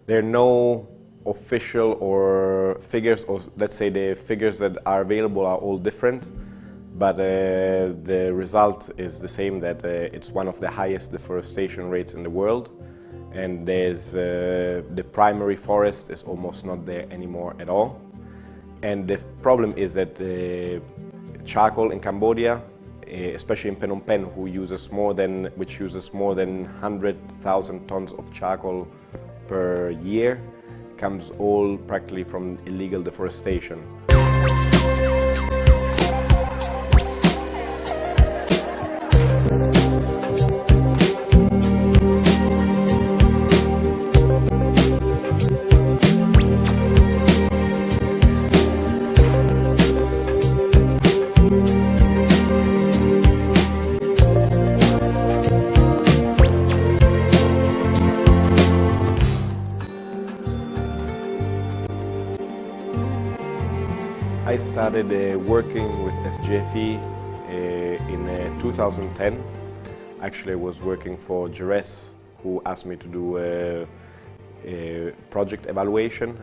there are no official or figures, or let's say the figures that are available are all different, but the result is the same, that it's one of the highest deforestation rates in the world, and the primary forest is almost not there anymore at all. And the problem is that charcoal in Cambodia, especially in Phnom Penh, which uses more than 100,000 tons of charcoal per year, comes all practically from illegal deforestation. I started working with SGFE in 2010. Actually, I was working for Jerez, who asked me to do a project evaluating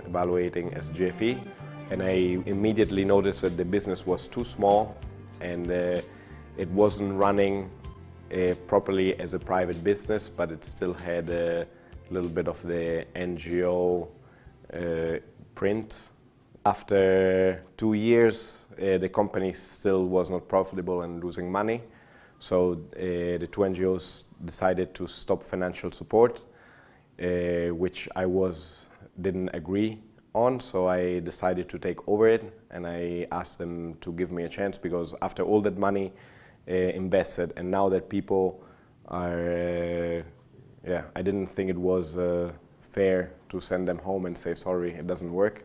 SGFE, and I immediately noticed that the business was too small and it wasn't running properly as a private business, but it still had a little bit of the NGO print. After 2 years, the company still was not profitable and losing money, so the two NGOs decided to stop financial support, which I didn't agree on, so I decided to take over it, and I asked them to give me a chance, because after all that money invested, and now that people are, I didn't think it was fair to send them home and say, sorry, it doesn't work.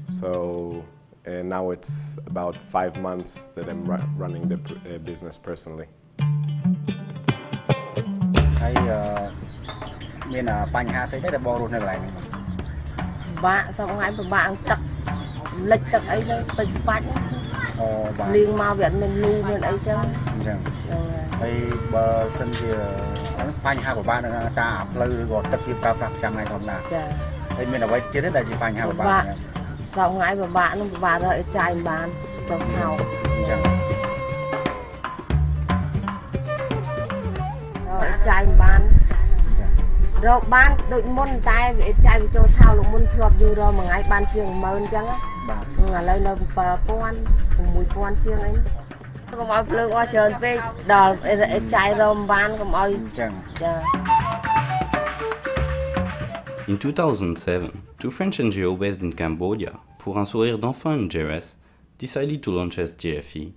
So now it's about 5 months that I'm running the business personally. ហើយមានបញ្ហាស្អីទេដែលបងរស់នៅកន្លែងនេះបាក់សប្តាហ៍ពិបាកទឹកលិចទឹកអីទៅពេញបាច់អូបាទលៀងមកវាអត់មានលូមានអីចឹងអញ្ចឹងហើយបើសិនជាបញ្ហាពិបាកនៅការផ្លូវឬក៏ទឹកជាប្រើប្រាស់ប្រចាំថ្ងៃធម្មតាចាហើយមានអ្វីទៀតទេដែលជាបញ្ហាពិបាកសម្រាប់សប្តាហ៍ថ្ងៃពិបាកនឹងពិបាករកឲ្យចាយបានចុះហៅអញ្ចឹងចាយបានរកបានដូចមុនតែចាយវាចូលថៅលោកមុនធ្លាប់យូររមួយថ្ងៃបានជាង10000អញ្ចឹងបាទឥឡូវនៅ7000 6000ជាងអីកុំឲ្យភ្លើងអស់ច្រើនពេកដល់ចាយរមបានកុំឲ្យអញ្ចឹងចា In 2007, two French NGOs based in Cambodia, Pour un sourire d'enfant and Jerez, decided to launch SGFE,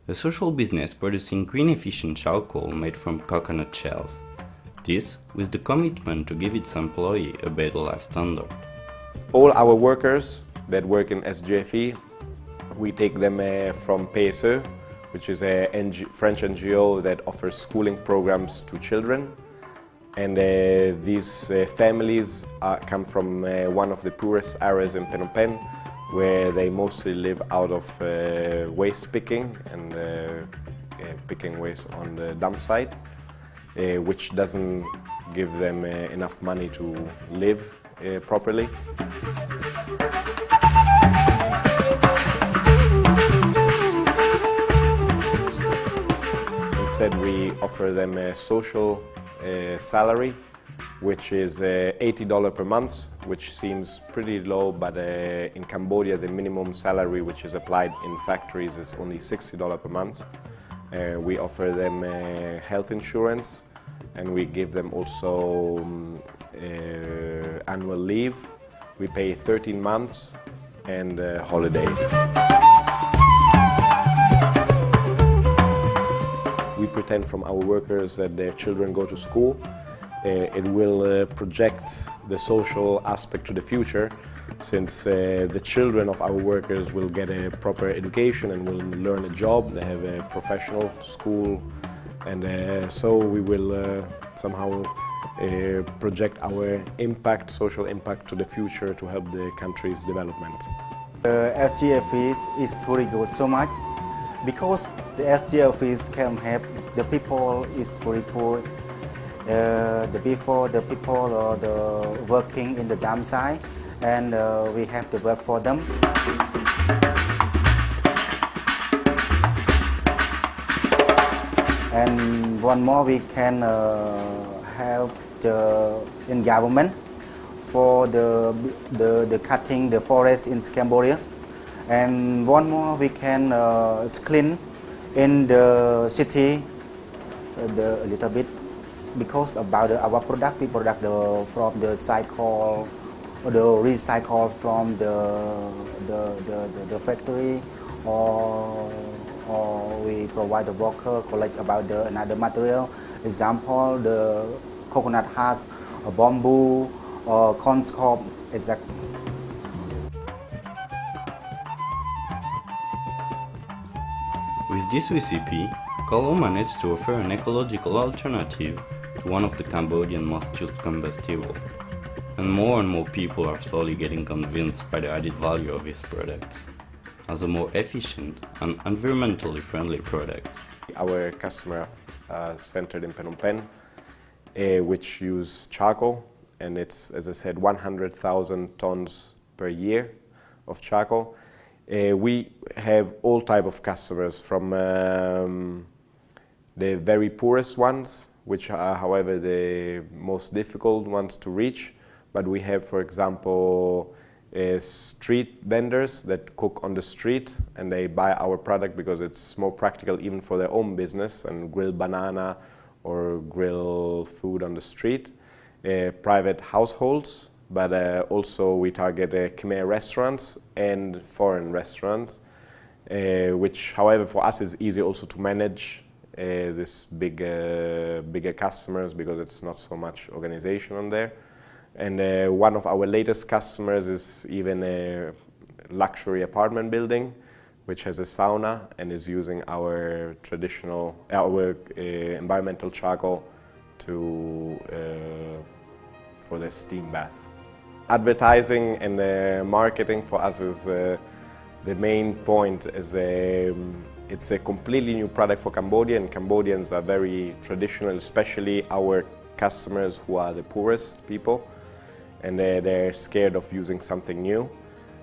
a social business producing green efficient charcoal made from coconut shells. This with the commitment to give its employees a better life standard. All our workers that work in SGFE, we take them from PSE, which is a French NGO that offers schooling programs to children. And these families come from one of the poorest areas in Phnom Penh, where they mostly live out of waste picking and picking waste on the dump site, which doesn't give them enough money to live properly. Instead, we offer them a social salary, which is $80 per month, which seems pretty low, but in Cambodia the minimum salary which is applied in factories is only $60 per month. We offer them health insurance, and we give them also annual leave. We pay 13 months and holidays. We pretend from our workers that their children go to school. It will project the social aspect to the future, since the children of our workers will get a proper education and will learn a job. They have a professional school, and so we will somehow project our impact, social impact, to the future to help the country's development. SGFE is very good so much, because the SGFE can help the people is very poor. before the people or the working in the dam site, and we have to work for them. And one more, we can help in government for the cutting the forest in Cambodia. And one more, we can clean in the city a little bit, because about our product, we product from the cycle or the recycle from the factory, or we provide the worker collect about the another material. Example, the coconut husk, bamboo, or corn cob, exactly. With this recipe, Carlo managed to offer an ecological alternative to one of the Cambodian most used combustibles, and more people are slowly getting convinced by the added value of his products as a more efficient and environmentally friendly product. Our customer centered in Phnom Penh, which use charcoal, and it's, as I said, 100,000 tons per year of charcoal. We have all type of customers, from the very poorest ones, which are, however, the most difficult ones to reach. But we have, for example, street vendors that cook on the street, and they buy our product because it's more practical even for their own business, and grill banana or grill food on the street. Private households, but also we target Khmer restaurants and foreign restaurants, which, however, for us is easy also to manage this bigger customers, because it's not so much organization on there. And one of our latest customers is even a luxury apartment building, which has a sauna and is using our traditional, environmental charcoal for their steam bath. Advertising and marketing for us is the main point. It's a completely new product for Cambodia, and Cambodians are very traditional, especially our customers who are the poorest people, and they're scared of using something new.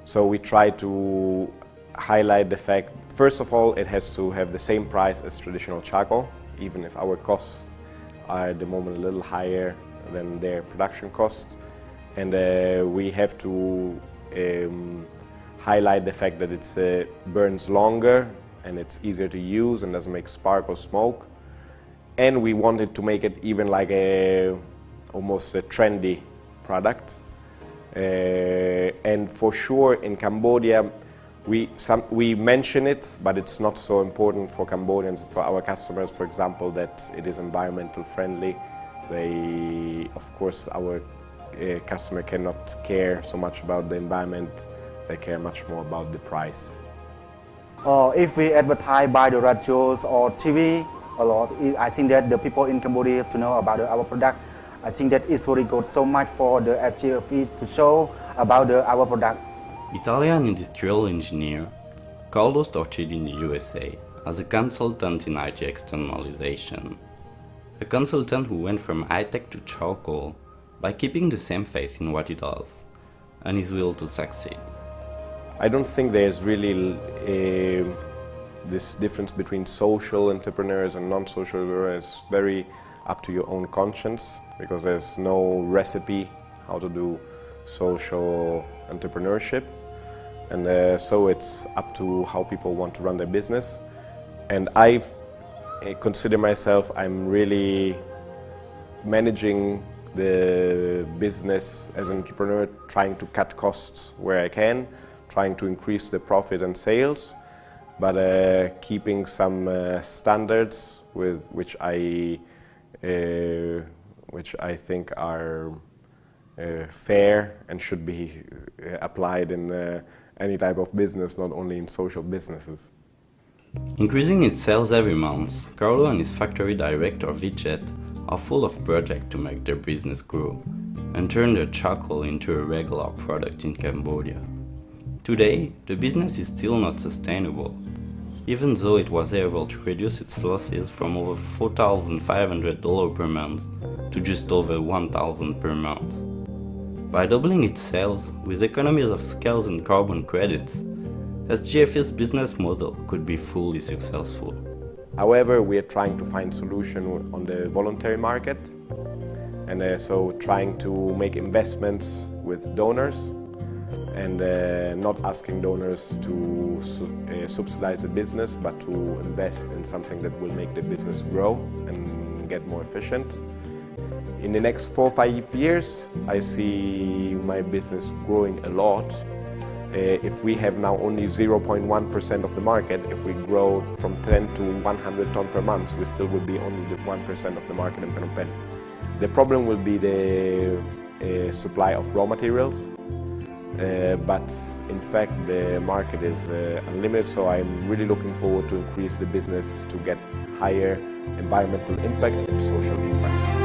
So we try to highlight the fact, first of all, it has to have the same price as traditional charcoal, even if our costs are at the moment a little higher than their production costs. And we have to highlight the fact that it burns longer and it's easier to use and doesn't make spark or smoke. And we wanted to make it even like almost a trendy product. And for sure in Cambodia, we mention it, but it's not so important for Cambodians, for our customers, for example, that it is environmental friendly. Of course, our customer cannot care so much about the environment, they care much more about the price. If we advertise by the radios or TV a lot, I think that the people in Cambodia to know about our product. I think that it's very good so much for the SGFE to show about our product. Italian industrial engineer, Carlo started in the USA as a consultant in IT externalization. A consultant who went from high-tech to charcoal by keeping the same faith in what he does and his will to succeed. I don't think there's really this difference between social entrepreneurs and non-social entrepreneurs. It's very up to your own conscience, because there's no recipe how to do social entrepreneurship. And so it's up to how people want to run their business. And I consider myself, I'm really managing the business as an entrepreneur, trying to cut costs where I can, trying to increase the profit and sales, but keeping some standards which I think are fair and should be applied in any type of business, not only in social businesses. Increasing its sales every month, Carlo and his factory director Vichet are full of projects to make their business grow and turn their charcoal into a regular product in Cambodia. Today, the business is still not sustainable, even though it was able to reduce its losses from over $4,500 per month to just over $1,000 per month. By doubling its sales, with economies of scale and carbon credits, SGFE's business model could be fully successful. However, we are trying to find solution on the voluntary market, and so trying to make investments with donors, and not asking donors to subsidize the business, but to invest in something that will make the business grow and get more efficient. In the next 4 or 5 years, I see my business growing a lot. If we have now only 0.1% of the market, if we grow from 10 to 100 tons per month, we still will be only the 1% of the market in Phnom Penh. The problem will be the supply of raw materials. But in fact the market is unlimited, so I'm really looking forward to increase the business to get higher environmental impact and social impact.